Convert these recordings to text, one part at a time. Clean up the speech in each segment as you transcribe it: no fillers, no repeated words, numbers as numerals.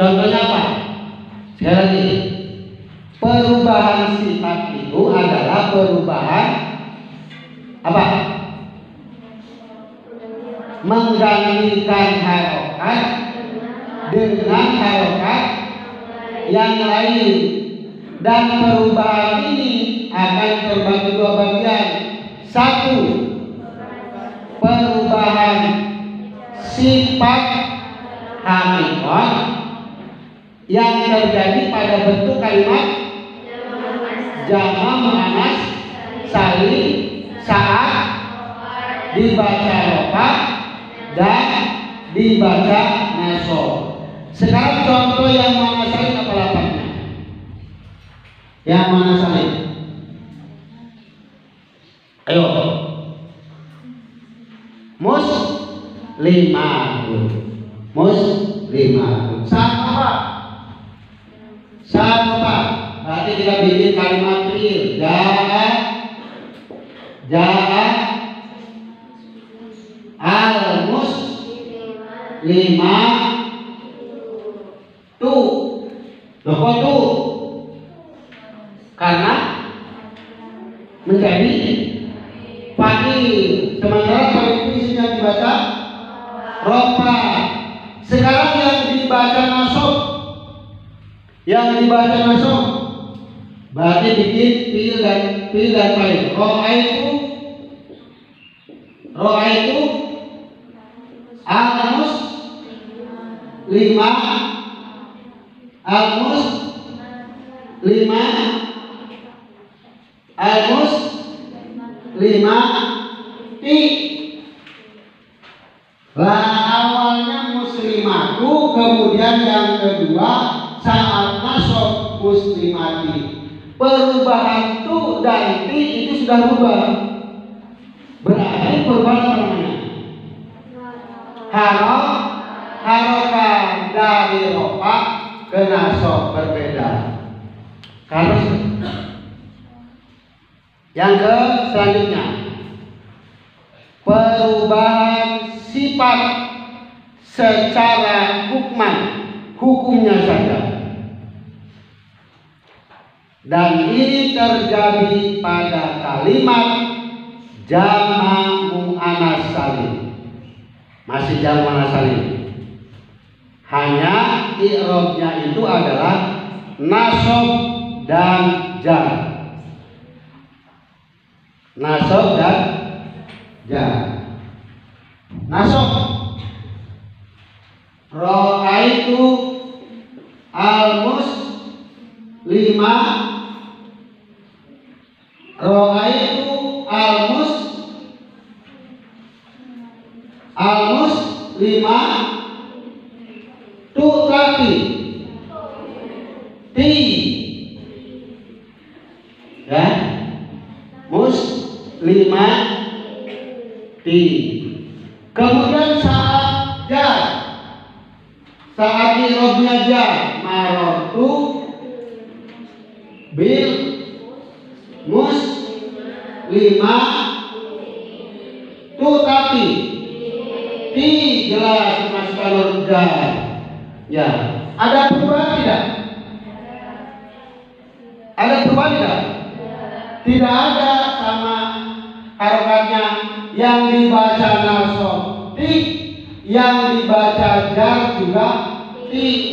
Contohnya apa? Sekali lagi, perubahan sifat itu adalah perubahan apa? Menggantikan harokat dengan harokat yang lain, dan perubahan ini akan terbagi dua bagian. Satu, perubahan sifat hakikah yang terjadi pada bentuk kalimat jama' muannas salim saat dibaca rofa dan dibaca nasab. Sekarang contoh yang mana salim apa lapangnya? Yang mana salim? Ayo. Muslimatun. Muslimatun. Sama apa? Sama apa? Berarti kita bikin kalimat fi'il. Ja'a al-muslimatu. Loh kok tuh? Karena menjadi fa'il, sementara fa'il itu yang dibaca rofa. Sekarang yang dibaca nasab, berarti bikin fi'il dan fa'il. Ro'aitu al-muslimati. Lah awalnya muslimatu, kemudian yang kedua saat nasab muslimati. Perubahan tu dan ti itu sudah berubah. Berarti perubahan apa namanya? Harokat dari rofa ke nasab berbeda. Kalau yang ke selanjutnya, perubahan sifat secara hukumnya saja, dan ini terjadi pada kalimat jama' muannas salim. Masih jama' muannas salim, hanya i'rabnya itu adalah nasab dan jar. Nasab dan jar. Nasab, ra'aitu al-muslima, ra'aitu al-muslima tu tapi ti ya muslimati. Kemudian saat i'rabnya jar, marartu bil muslimatu tapi ti jelas masukkan huruf jar. Ya, ada perubahan tidak? Ada perubahan tidak? Tidak ada, sama harokatnya. Yang dibaca nasab ti, yang dibaca jar juga titik.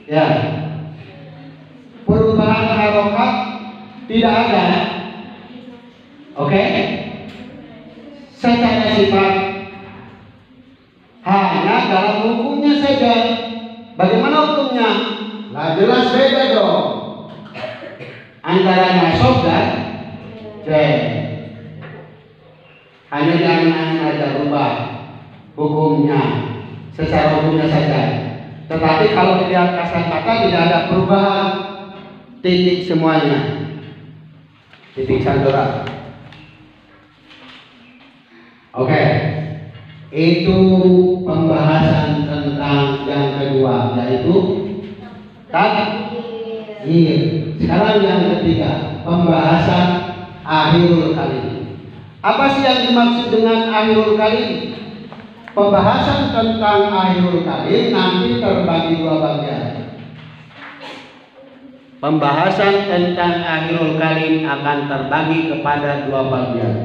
Ya, perubahan harokat tidak ada. Oke? Secara sifat hanya dalam hukumnya saja. Bagaimana hukumnya? Nah, jelas beda dong antara nasab dan jar. Hanya jangan ada rubah hukumnya, secara hukumnya saja. Tetapi kalau dilihat kasar kata tidak ada perubahan, titik semuanya, titik sandora. Oke, itu pembahasan tentang yang kedua, yaitu takdir. Sekarang yang ketiga, pembahasan akhirul kalim. Apa sih yang dimaksud dengan akhirul kalim? pembahasan tentang akhirul kalim nanti terbagi dua bagian. Pembahasan tentang akhirul kalim akan terbagi kepada dua bagian.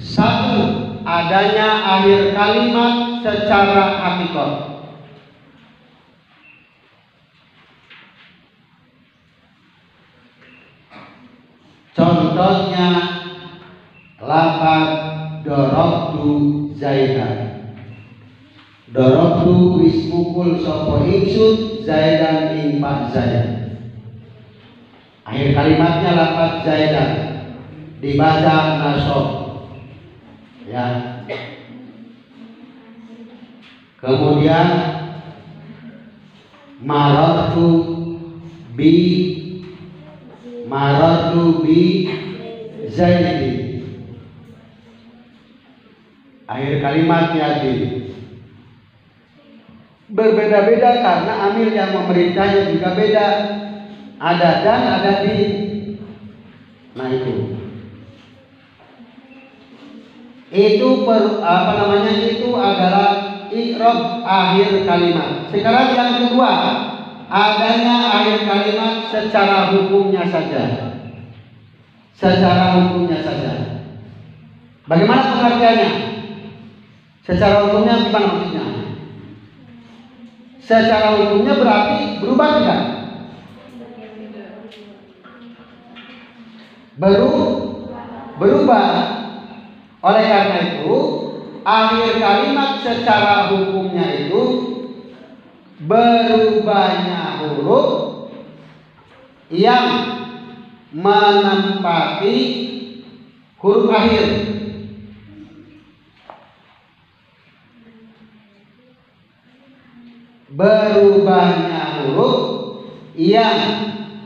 Satu, adanya akhir kalimat secara hakikat. Contohnya lafaz dorobtu Zaidan. Dorobtu wis mukul sapa ingsun Zaidan ing Pak Zaid. Akhir kalimatnya lafaz Zaidan, dibaca nasab. Ya. Kemudian maratu bi Zaidi. Akhir kalimatnya di. Berbeda-beda karena amil yang memerintahnya juga beda. Ada dan ada di. Nah itu itu adalah i'rab akhir kalimat. Sekarang yang kedua, adanya akhir kalimat secara hukumnya saja. Secara hukumnya saja. Bagaimana pengertiannya? Secara hukumnya gimana maksudnya? Secara hukumnya berarti berubah tidak? Berubah. Oleh karena itu, akhir kalimat secara hukumnya itu berubahnya huruf yang menempati huruf akhir. Berubahnya huruf yang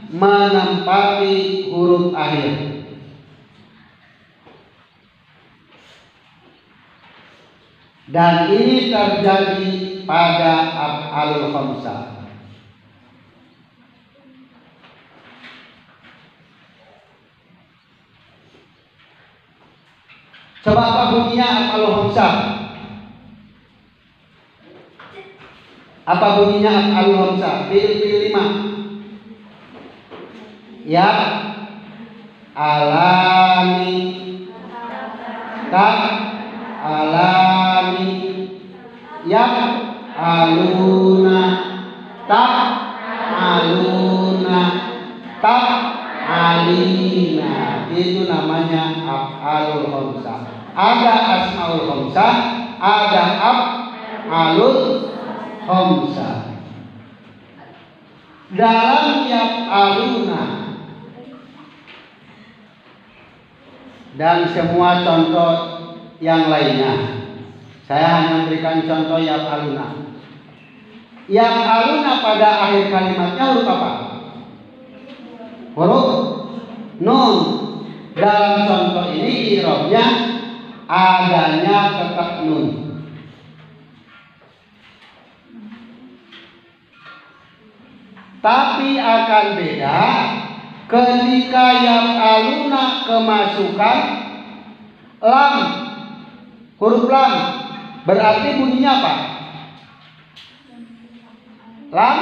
menempati huruf akhir. Dan ini terjadi pada af'alul khamsah. Coba apa bunyinya af'alul khamsah? Apa bunyinya af'alul khamsah? Fi'il 5. Ya, alani, tak, alani, ya, aluna, tak, aluna, tak, alina. Itu namanya af'alul khamsah. Ada asmaul khamsah, ada af'alul khamsah. Dalam yaf'aluna dan semua contoh yang lainnya, saya hanya memberikan contoh yaf'aluna. Yaf'aluna pada akhir kalimatnya huruf apa? Huruf nun. Dalam contoh ini i'rabnya adanya tetap nun. Tapi akan beda ketika yaf'aluna kemasukan lam, huruf lam. Berarti bunyinya apa? Lam,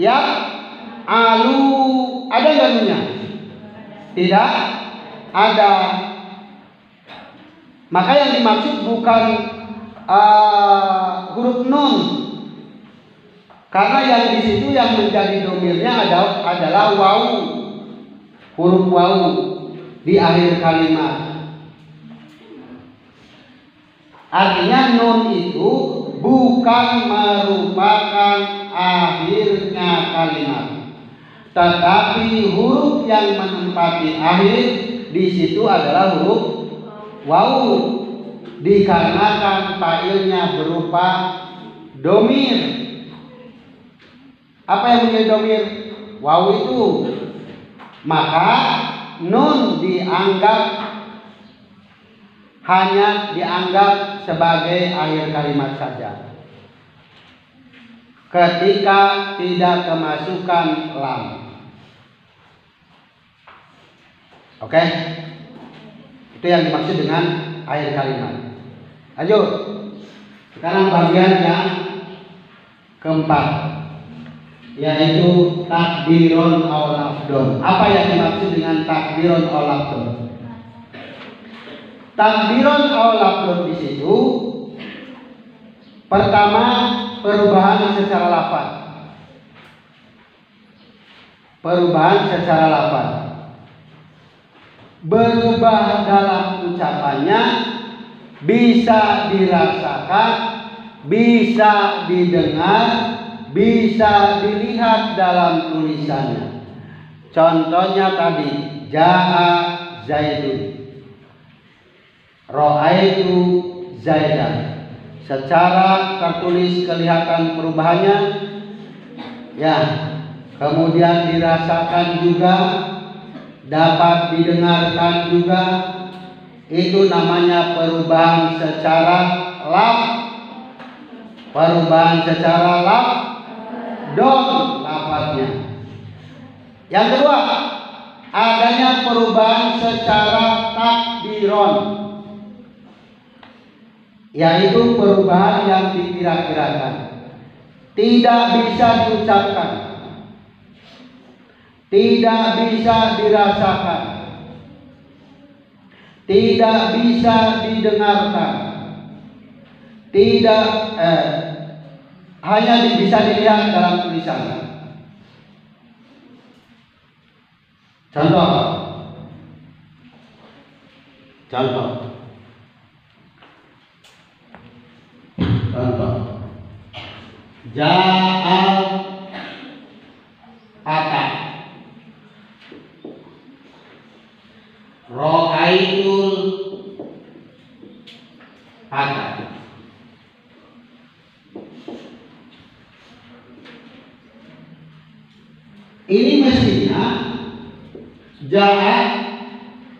ya, alu. Ada nggak bunyinya? Tidak ada. Maka yang dimaksud bukan huruf nun, karena yang di situ yang menjadi domirnya adalah wawu, huruf wawu di akhir kalimat. Artinya nun itu bukan merupakan akhirnya kalimat, tetapi huruf yang menempati akhir di situ adalah huruf wawu, dikarenakan fa'ilnya berupa domir. Apa yang menjadi domir? Wawu itu. Maka nun hanya dianggap sebagai akhir kalimat saja ketika tidak kemasukan lam. Oke? Itu yang dimaksud dengan akhir kalimat. Lanjut. Sekarang bagian yang keempat, yaitu takdirun aw lafdun. Apa yang dimaksud dengan takdirun aw lafdun? Takdirun aw lafdun di situ pertama perubahan secara lafaz. Perubahan secara lafaz. Berubah dalam ucapannya, bisa dirasakan, bisa didengar, bisa dilihat dalam tulisannya. Contohnya tadi, jaa Zaidun, ra'aitu Zaidan. Secara tertulis kelihatan perubahannya, ya. Kemudian dirasakan juga, dapat didengarkan juga. Itu namanya perubahan secara laf. Perubahan secara lafdon lafaznya. Yang kedua, adanya perubahan secara takdiron, yaitu perubahan yang dikira-kirakan, tidak bisa diucapkan, tidak bisa dirasakan, tidak bisa didengarkan, tidak hanya bisa dilihat dalam tulisan. Contoh, ja'al patah, ra'aitul patah. Ini mestinya ja'a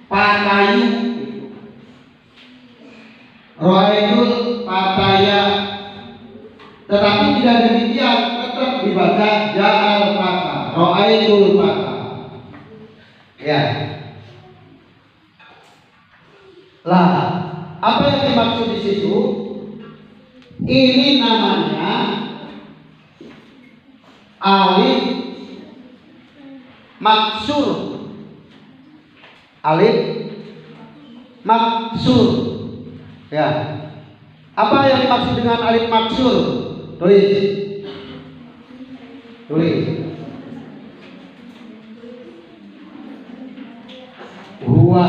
patayu, ra'aitul pataya, tetapi tidak demikian, tetap dibaca ja'al patah, ra'aitul patah. Ya. Lah, apa yang dimaksud di situ? Ini namanya alif maksur. Alif maksur. Ya. Apa yang dimaksud dengan alif maksur? Tulis. Huwa.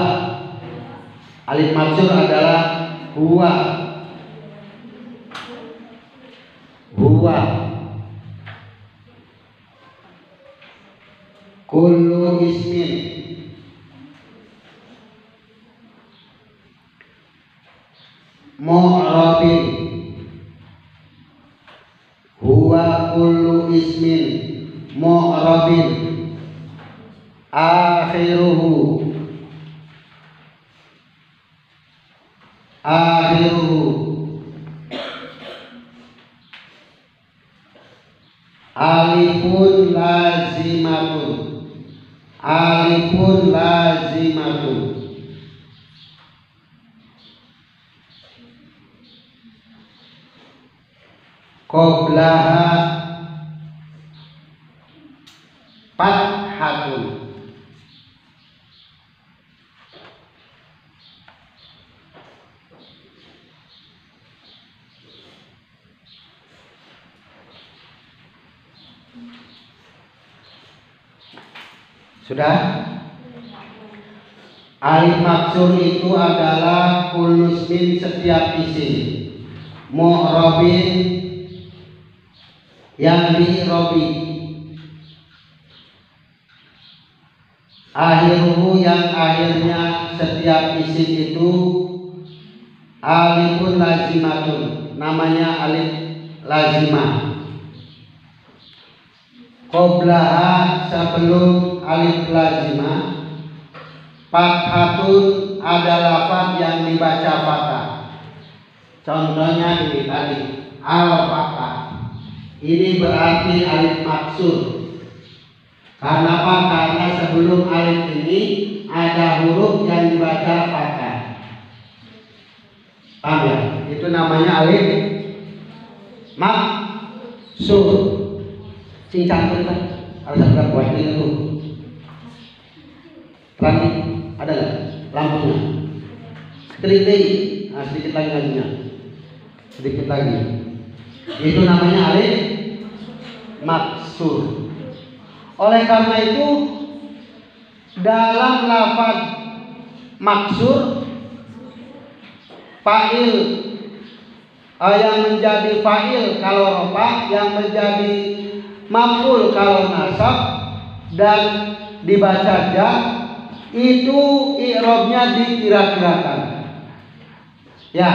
Alif maksur adalah huwa. Kullu ismin mu'rabin. Huwa kullu ismin mu'rabin akhiruhu alifun lazimatun qablaha fathatun. Sudah? Alif maksur itu adalah kulusmin setiap isim, mu'rabin yang di'robi, akhiruhu yang akhirnya setiap isim itu alifun lazimatun, namanya alif lazimah. Qablaha sebelum alif lazimah, fathatun ada lafaz yang dibaca fathah. Contohnya ini tadi al-fathah. Ini berarti alif maksur. Karena apa? Karena sebelum alif ini ada huruf yang dibaca fathah. Paham ya? itu namanya alif maksur. Sing cantik kan? Harus ada buatnya itu. Terang ada nggak lampunya? Sedikit lagi laginya. Sedikit lagi. Itu namanya alif maksur. Oleh karena itu dalam lafaz maksur fa'il yang menjadi fa'il kalau rofa, yang menjadi maf'ul kalau nasab dan dibaca ja, itu i'rabnya dikira-kirakan. Ya.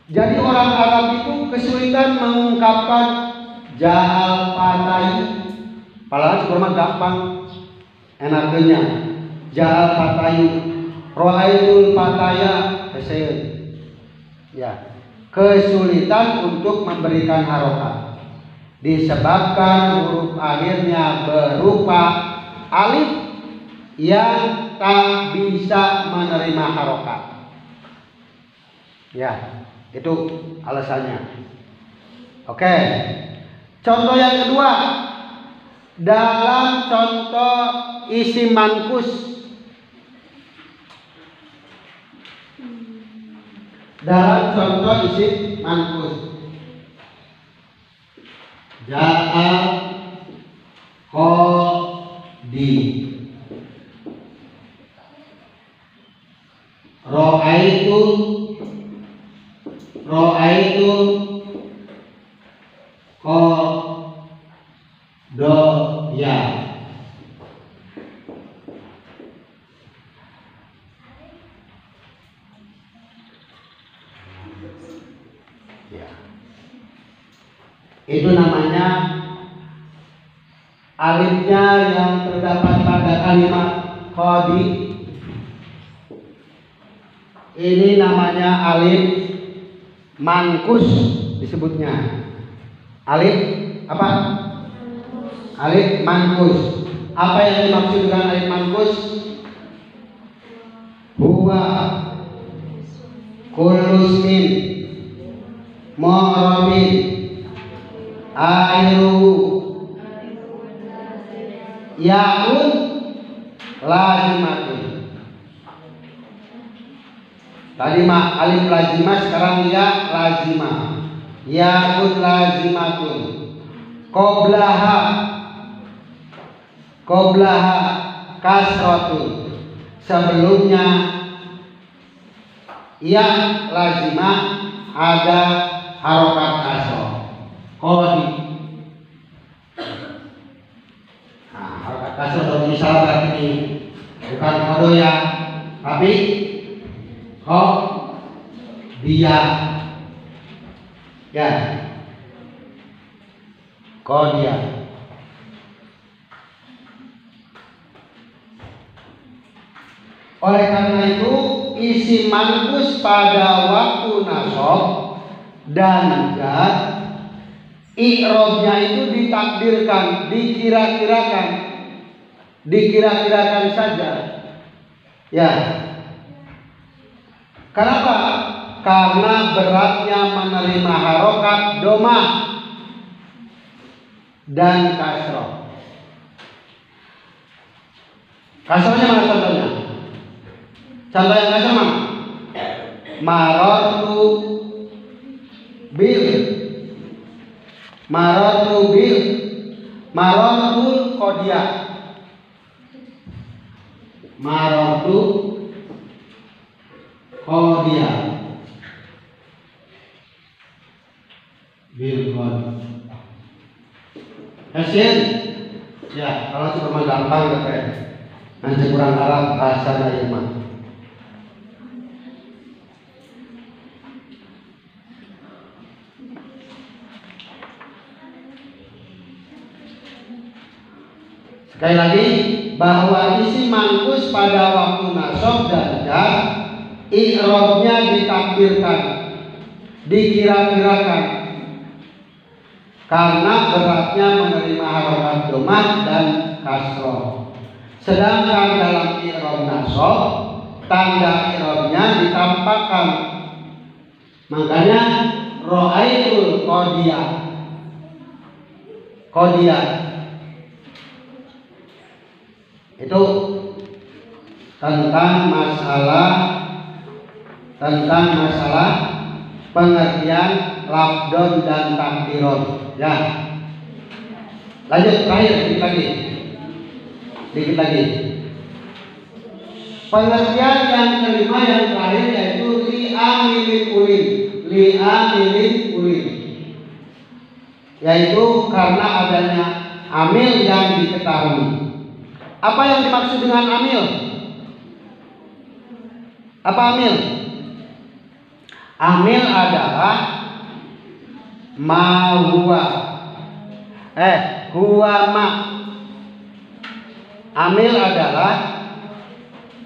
Jadi orang Arab itu kesulitan mengungkapkan ja'al patai. Padahal cuma gampang, enaknya ja'al patai, ro'aitul pataya, ya, kesulitan untuk memberikan harokat disebabkan huruf akhirnya berupa alif yang tak bisa menerima harokat. Ya, itu alasannya. Oke, contoh yang kedua, dalam contoh isim mankus. Dalam contoh isim mankus, ja'a qadi, ro'aitu qadaya. Itu namanya alifnya yang terdapat pada kalimat qadi. Ini namanya alif mankus disebutnya. Alif apa? Alif mankus. Apa yang dimaksud dengan alif mankus? Huwa kullu ismin mu'rabin airu ya'un lazimatun. Tadi mah alif lazimah, sekarang ya lazimah. Ya'un lazimatun. Qoblaha kasratun. Sebelumnya ya lazimah ada harokat kasroh. Qadi. Nah, harokat kasroh kalau misalnya ini bukan kodoya, tapi dia, ya, dia. Oleh karena itu isim mankus pada waktu nasab dan jar, i'rabnya itu ditakdirkan, dikira-kirakan saja. Ya. Kenapa? Karena beratnya menerima harokat domah dan kasroh. Kasrohnya mana contohnya? Contoh yang kasroh mana? Marartu bil marartul qadiyah. Marartu qadiyah bil qad. Hasil ya, kalau cuma gampang katanya. Nanti kurang Arab bahasa lain mah. Sekali lagi, bahwa isi mankus pada waktu nasab dan jar, i'rabnya ditakdirkan, dikira-kirakan, karena beratnya menerima harokat domah dan kasroh. Sedangkan dalam i'rab nasab, tanda i'rabnya ditampakkan Makanya ro'aitul qodiyah. Qodiyah itu tentang masalah pengertian lafdon dan takdiron. Ya. Lanjut terakhir dikit lagi. Pengertian yang kelima yang terakhir yaitu li'amilin ulin. Yaitu karena adanya amil yang diketahui. Apa yang dimaksud dengan amil? Apa amil? Amil adalah huwa ma. Amil adalah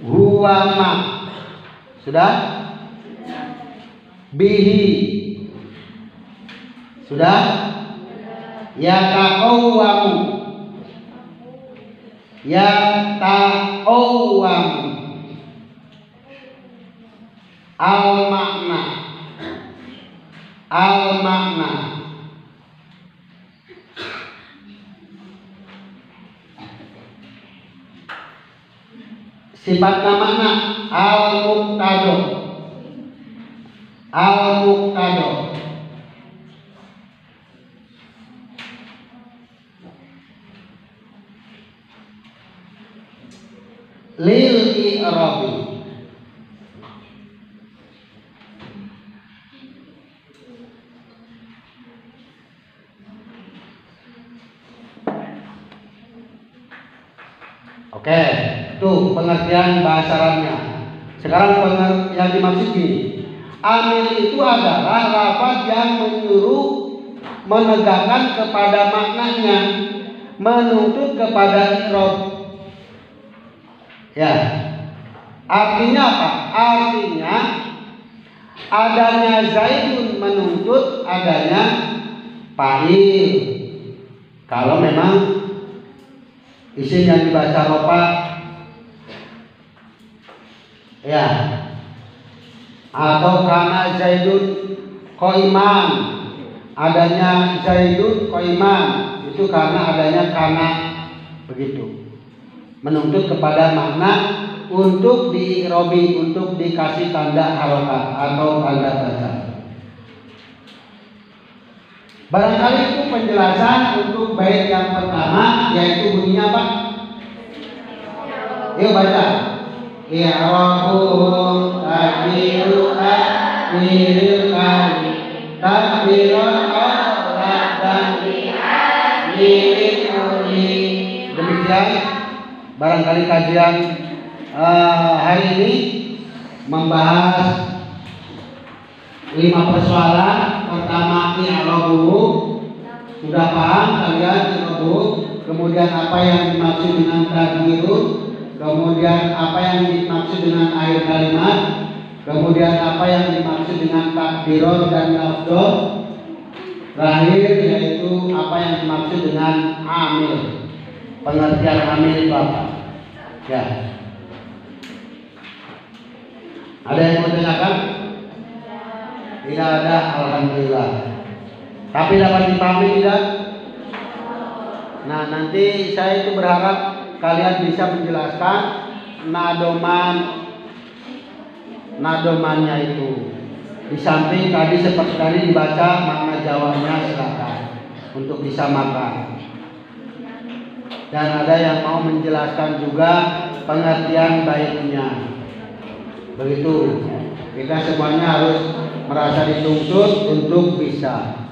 huwa ma. Sudah? Bihi. Sudah? Yataqawwamu. Al-makna. Sifat namanya al-muqtado. Lil i'rabi. Oke, itu pengertian bahasa Arabnya. Sekarang yang dimaksud gini. Amil itu adalah lafaz yang menyuruh menegakkan kepada maknanya, menuntut kepada i'rab. Ya. Artinya apa? Artinya adanya Zaidun menuntut adanya fa'il. Kalau memang isim yang dibaca rofa, ya, atau karena Zaidun qaiman, adanya Zaidun qaiman itu karena adanya kana, begitu, menuntut kepada makna untuk diirobi, untuk dikasih tanda harokat atau tanda baca. Barangkali itu penjelasan untuk bait yang pertama, yaitu bunyinya apa? Yuk baca. I'rabul takbiru akhiril kali takbiran Allah dan li'amilin uli. Demikian barangkali kajian hari ini membahas 5 persoalan. Pertama, i'rabuhu. Sudah paham kalian i'rabuhu? Kemudian apa yang dimaksud dengan takdirun? Kemudian apa yang dimaksud dengan akhir kalimat? Kemudian apa yang dimaksud dengan takdirun dan lafdhon? Terakhir yaitu apa yang dimaksud dengan amil. Pengertian amil itu apa? Ya. Ada yang mau tanyakan? Tidak ada, alhamdulillah. Tapi dapat dipahami tidak? Nah, nanti saya itu berharap kalian bisa menjelaskan nadomannya itu. Di samping tadi seperti tadi dibaca makna jawabnya, silakan untuk disamakan. Dan ada yang mau menjelaskan juga pengertian baiknya. Begitu. Kita semuanya harus merasa dituntut untuk bisa.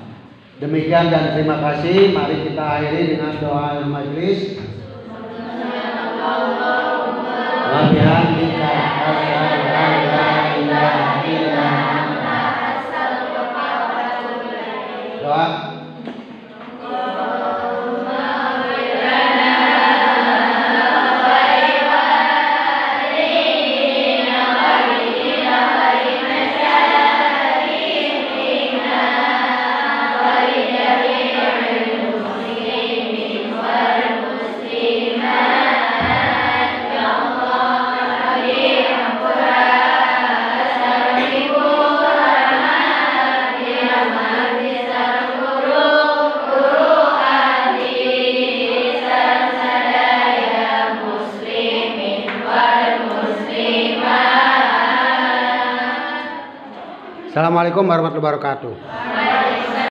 Demikian dan terima kasih. Mari kita akhiri dengan doa majelis. Wa bihamdika asyhadu an la ilaha illa anta astaghfiruka wa atubu ilaik. Doa. Assalamualaikum warahmatullahi wabarakatuh.